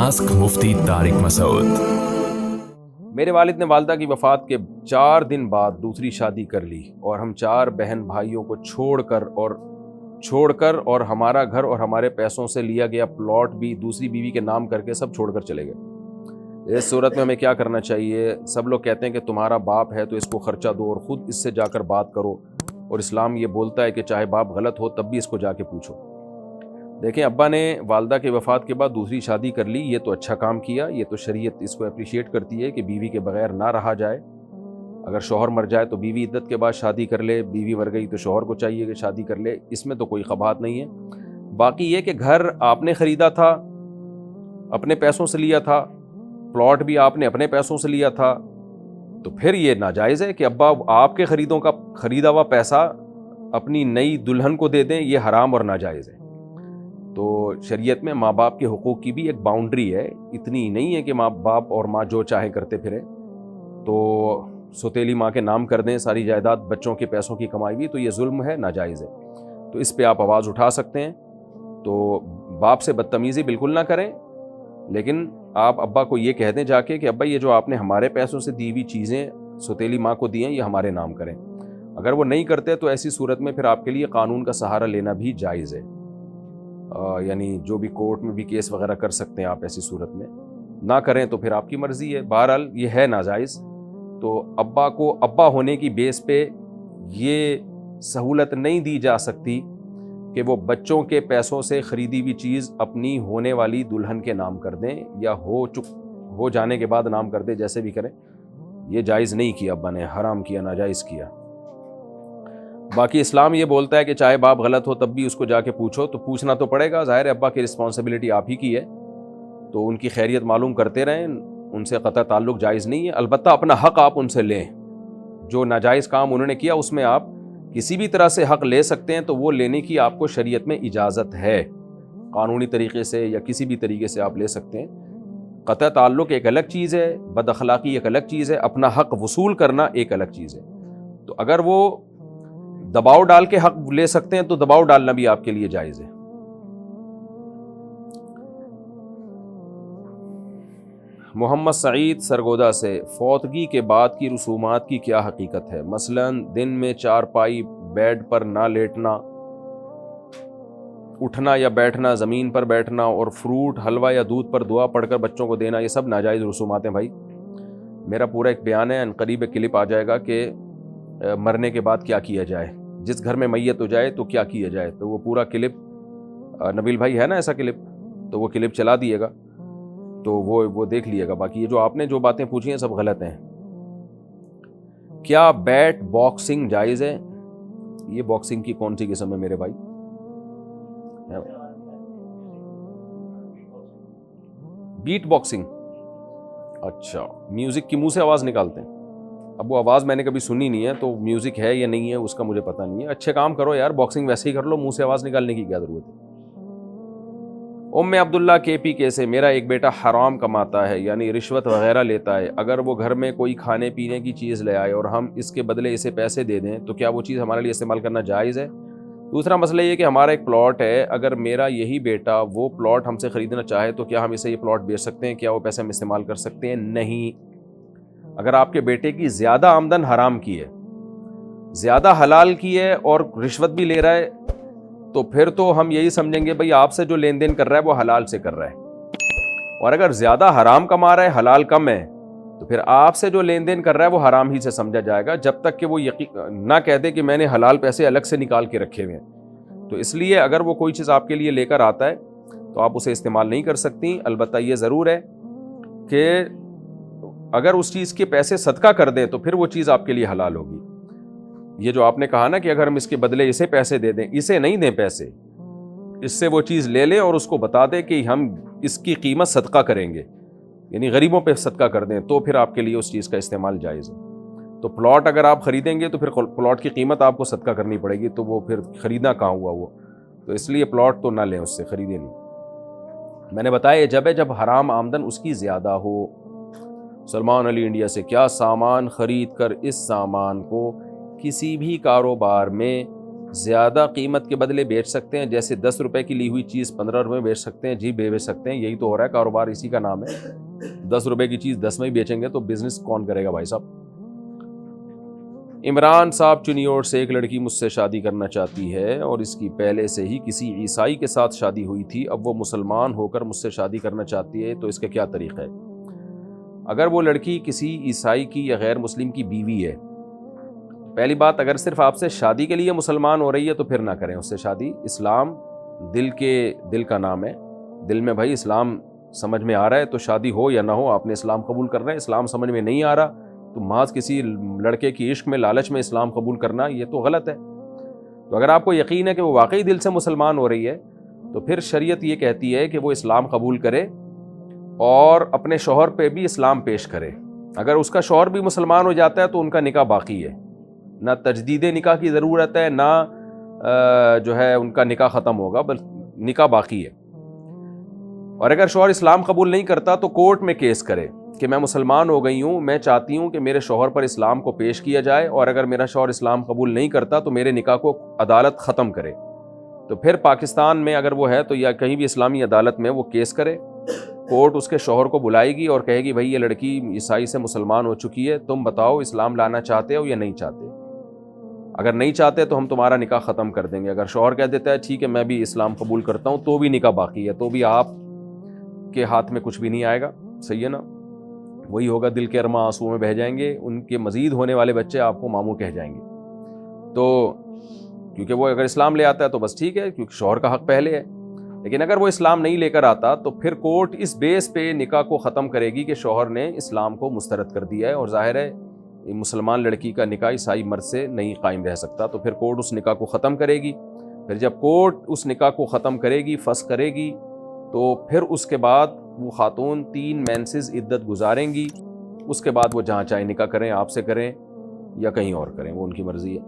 Ask مفتی طارق مسعود۔ میرے والد نے والدہ کی وفات کے 4 دن بعد دوسری شادی کر لی اور ہم 4 بہن بھائیوں کو چھوڑ کر اور ہمارا گھر اور ہمارے پیسوں سے لیا گیا پلاٹ بھی دوسری بیوی کے نام کر کے سب چھوڑ کر چلے گئے۔ اس صورت میں ہمیں کیا کرنا چاہیے؟ سب لوگ کہتے ہیں کہ تمہارا باپ ہے تو اس کو خرچہ دو اور خود اس سے جا کر بات کرو، اور اسلام یہ بولتا ہے کہ چاہے باپ غلط ہو تب بھی اس کو جا کے پوچھو۔ دیکھیں، ابا نے والدہ کے وفات کے بعد دوسری شادی کر لی، یہ تو اچھا کام کیا، یہ تو شریعت اس کو اپریشیٹ کرتی ہے کہ بیوی کے بغیر نہ رہا جائے۔ اگر شوہر مر جائے تو بیوی عدت کے بعد شادی کر لے، بیوی مر گئی تو شوہر کو چاہیے کہ شادی کر لے، اس میں تو کوئی قباحت نہیں ہے۔ باقی یہ کہ گھر آپ نے خریدا تھا، اپنے پیسوں سے لیا تھا، پلاٹ بھی آپ نے اپنے پیسوں سے لیا تھا، تو پھر یہ ناجائز ہے کہ ابا آپ کے خریدا ہوا پیسہ اپنی نئی دلہن کو دے دیں، یہ حرام اور ناجائز ہے۔ تو شریعت میں ماں باپ کے حقوق کی بھی ایک باؤنڈری ہے، اتنی نہیں ہے کہ ماں باپ اور ماں جو چاہے کرتے پھرے، تو سوتیلی ماں کے نام کر دیں ساری جائیداد بچوں کے پیسوں کی کمائی بھی، تو یہ ظلم ہے، ناجائز ہے۔ تو اس پہ آپ آواز اٹھا سکتے ہیں، تو باپ سے بدتمیزی بالکل نہ کریں، لیکن آپ ابا کو یہ کہہ دیں جا کے کہ ابا یہ جو آپ نے ہمارے پیسوں سے دی ہوئی چیزیں سوتیلی ماں کو دی ہیں، یہ ہمارے نام کریں۔ اگر وہ نہیں کرتے تو ایسی صورت میں پھر آپ کے لیے قانون کا سہارا لینا بھی جائز ہے، یعنی جو بھی کورٹ میں بھی کیس وغیرہ کر سکتے ہیں آپ ایسی صورت میں۔ نہ کریں تو پھر آپ کی مرضی ہے، بہرحال یہ ہے ناجائز۔ تو ابا کو ابا ہونے کی بیس پہ یہ سہولت نہیں دی جا سکتی کہ وہ بچوں کے پیسوں سے خریدی ہوئی چیز اپنی ہونے والی دلہن کے نام کر دیں، یا ہو جانے کے بعد نام کر دیں، جیسے بھی کریں۔ یہ جائز نہیں کیا ابا نے، حرام کیا، ناجائز کیا۔ باقی اسلام یہ بولتا ہے کہ چاہے باپ غلط ہو تب بھی اس کو جا کے پوچھو، تو پوچھنا تو پڑے گا، ظاہر ہے ابا کی رسپانسبلٹی آپ ہی کی ہے، تو ان کی خیریت معلوم کرتے رہیں، ان سے قطع تعلق جائز نہیں ہے۔ البتہ اپنا حق آپ ان سے لیں، جو ناجائز کام انہوں نے کیا اس میں آپ کسی بھی طرح سے حق لے سکتے ہیں، تو وہ لینے کی آپ کو شریعت میں اجازت ہے، قانونی طریقے سے یا کسی بھی طریقے سے آپ لے سکتے ہیں۔ قطع تعلق ایک الگ چیز ہے، بد اخلاقی ایک الگ چیز ہے، اپنا حق وصول کرنا ایک الگ چیز ہے۔ تو اگر وہ دباؤ ڈال کے حق لے سکتے ہیں تو دباؤ ڈالنا بھی آپ کے لیے جائز ہے۔ محمد سعید سرگودا سے، فوتگی کے بعد کی رسومات کی کیا حقیقت ہے؟ مثلا دن میں 4 پائی بیڈ پر نہ لیٹنا، اٹھنا یا بیٹھنا، زمین پر بیٹھنا، اور فروٹ، حلوہ یا دودھ پر دعا پڑھ کر بچوں کو دینا، یہ سب ناجائز رسومات ہیں بھائی۔ میرا پورا ایک بیان ہے، عنقریب ایک کلپ آ جائے گا کہ مرنے کے بعد کیا کیا جائے، جس گھر میں میت ہو جائے تو کیا کیا جائے، تو وہ پورا کلپ، نبیل بھائی ہے نا ایسا کلپ، تو وہ کلپ چلا دیے گا، تو وہ دیکھ لیے گا۔ باقی یہ جو آپ نے جو باتیں پوچھی ہیں سب غلط ہیں۔ کیا بیٹ باکسنگ جائز ہے؟ یہ باکسنگ کی کون سی قسم ہے میرے بھائی؟ بیٹ باکسنگ، اچھا، میوزک کی منہ سے آواز نکالتے ہیں۔ اب وہ آواز میں نے کبھی سنی نہیں ہے، تو میوزک ہے یا نہیں ہے اس کا مجھے پتہ نہیں ہے۔ اچھے کام کرو یار، باکسنگ ویسے ہی کر لو، منہ سے آواز نکالنے کی کیا ضرورت ہے۔ عبداللہ KPK سے، میرا ایک بیٹا حرام کماتا ہے، یعنی رشوت وغیرہ لیتا ہے، اگر وہ گھر میں کوئی کھانے پینے کی چیز لے آئے اور ہم اس کے بدلے اسے پیسے دے دیں تو کیا وہ چیز ہمارے لیے استعمال کرنا جائز ہے؟ دوسرا مسئلہ یہ کہ ہمارا ایک پلاٹ ہے، اگر میرا یہی بیٹا وہ پلاٹ ہم سے خریدنا چاہے تو کیا ہم اسے یہ پلاٹ بیچ سکتے ہیں؟ کیا وہ پیسے ہم استعمال کر سکتے ہیں؟ نہیں۔ اگر آپ کے بیٹے کی زیادہ آمدن حرام کی ہے، زیادہ حلال کی ہے اور رشوت بھی لے رہا ہے، تو پھر تو ہم یہی سمجھیں گے بھئی آپ سے جو لین دین کر رہا ہے وہ حلال سے کر رہا ہے، اور اگر زیادہ حرام کما رہا ہے، حلال کم ہے، تو پھر آپ سے جو لین دین کر رہا ہے وہ حرام ہی سے سمجھا جائے گا، جب تک کہ وہ نہ کہہ دے کہ میں نے حلال پیسے الگ سے نکال کے رکھے ہوئے ہیں۔ تو اس لیے اگر وہ کوئی چیز آپ کے لیے لے کر آتا ہے تو آپ اسے استعمال نہیں کر سکتی۔ البتہ یہ ضرور ہے کہ اگر اس چیز کے پیسے صدقہ کر دیں تو پھر وہ چیز آپ کے لیے حلال ہوگی۔ یہ جو آپ نے کہا نا کہ اگر ہم اس کے بدلے اسے پیسے دے دیں، اسے نہیں دیں پیسے، اس سے وہ چیز لے لیں اور اس کو بتا دیں کہ ہم اس کی قیمت صدقہ کریں گے، یعنی غریبوں پہ صدقہ کر دیں، تو پھر آپ کے لیے اس چیز کا استعمال جائز ہے۔ تو پلاٹ اگر آپ خریدیں گے تو پھر پلاٹ کی قیمت آپ کو صدقہ کرنی پڑے گی، تو وہ پھر خریدنا کہاں ہوا وہ، تو اس لیے پلاٹ تو نہ لیں، اس سے خریدیں نہیں۔ میں نے بتایا یہ جب حرام آمدن اس کی زیادہ ہو۔ سلمان علی انڈیا سے، کیا سامان خرید کر اس سامان کو کسی بھی کاروبار میں زیادہ قیمت کے بدلے بیچ سکتے ہیں، جیسے 10 روپے کی لی ہوئی چیز 15 روپے میں بیچ سکتے ہیں، جی بیچ سکتے ہیں، یہی تو ہو رہا ہے، کاروبار اسی کا نام ہے۔ 10 روپے کی چیز 10 میں ہی بیچیں گے تو بزنس کون کرے گا بھائی صاحب؟ عمران صاحب چنیوڑ سے، ایک لڑکی مجھ سے شادی کرنا چاہتی ہے اور اس کی پہلے سے ہی کسی عیسائی کے ساتھ شادی ہوئی تھی، اب وہ مسلمان ہو کر مجھ سے شادی کرنا چاہتی ہے، تو اس کا کیا طریقہ ہے؟ اگر وہ لڑکی کسی عیسائی کی یا غیر مسلم کی بیوی ہے، پہلی بات اگر صرف آپ سے شادی کے لیے مسلمان ہو رہی ہے تو پھر نہ کریں اس سے شادی۔ اسلام دل کا نام ہے، دل میں بھائی اسلام سمجھ میں آ رہا ہے تو شادی ہو یا نہ ہو آپ نے اسلام قبول کرنا ہے۔ اسلام سمجھ میں نہیں آ رہا تو محض کسی لڑکے کی عشق میں، لالچ میں اسلام قبول کرنا یہ تو غلط ہے۔ تو اگر آپ کو یقین ہے کہ وہ واقعی دل سے مسلمان ہو رہی ہے تو پھر شریعت یہ کہتی ہے کہ وہ اسلام قبول کرے اور اپنے شوہر پہ بھی اسلام پیش کرے۔ اگر اس کا شوہر بھی مسلمان ہو جاتا ہے تو ان کا نکاح باقی ہے، نہ تجدید نکاح کی ضرورت ہے، نہ جو ہے ان کا نکاح ختم ہوگا، بلکہ نکاح باقی ہے۔ اور اگر شوہر اسلام قبول نہیں کرتا تو کورٹ میں کیس کرے کہ میں مسلمان ہو گئی ہوں، میں چاہتی ہوں کہ میرے شوہر پر اسلام کو پیش کیا جائے، اور اگر میرا شوہر اسلام قبول نہیں کرتا تو میرے نکاح کو عدالت ختم کرے۔ تو پھر پاکستان میں اگر وہ ہے تو یا کہیں بھی اسلامی عدالت میں وہ کیس کرے، کورٹ اس کے شوہر کو بلائے گی اور کہے گی بھائی یہ لڑکی عیسائی سے مسلمان ہو چکی ہے، تم بتاؤ اسلام لانا چاہتے ہو یا نہیں چاہتے؟ اگر نہیں چاہتے تو ہم تمہارا نکاح ختم کر دیں گے۔ اگر شوہر کہہ دیتا ہے ٹھیک ہے میں بھی اسلام قبول کرتا ہوں، تو بھی نکاح باقی ہے، تو بھی آپ کے ہاتھ میں کچھ بھی نہیں آئے گا، صحیح ہے نا؟ وہی ہوگا، دل کے ارماں آنسو میں بہہ جائیں گے، ان کے مزید ہونے والے بچے آپ کو ماموں کہہ جائیں گے۔ تو کیونکہ وہ اگر اسلام لے آتا ہے تو بس ٹھیک ہے، کیونکہ شوہر کا حق پہلے ہے، لیکن اگر وہ اسلام نہیں لے کر آتا تو پھر کورٹ اس بیس پہ نکاح کو ختم کرے گی کہ شوہر نے اسلام کو مسترد کر دیا ہے، اور ظاہر ہے مسلمان لڑکی کا نکاح عیسائی مرد سے نہیں قائم رہ سکتا، تو پھر کورٹ اس نکاح کو ختم کرے گی۔ پھر جب کورٹ اس نکاح کو ختم کرے گی، فسخ کرے گی، تو پھر اس کے بعد وہ خاتون 3 مینسز عدت گزاریں گی، اس کے بعد وہ جہاں چاہے نکاح کریں، آپ سے کریں یا کہیں اور کریں، وہ ان کی مرضی ہے۔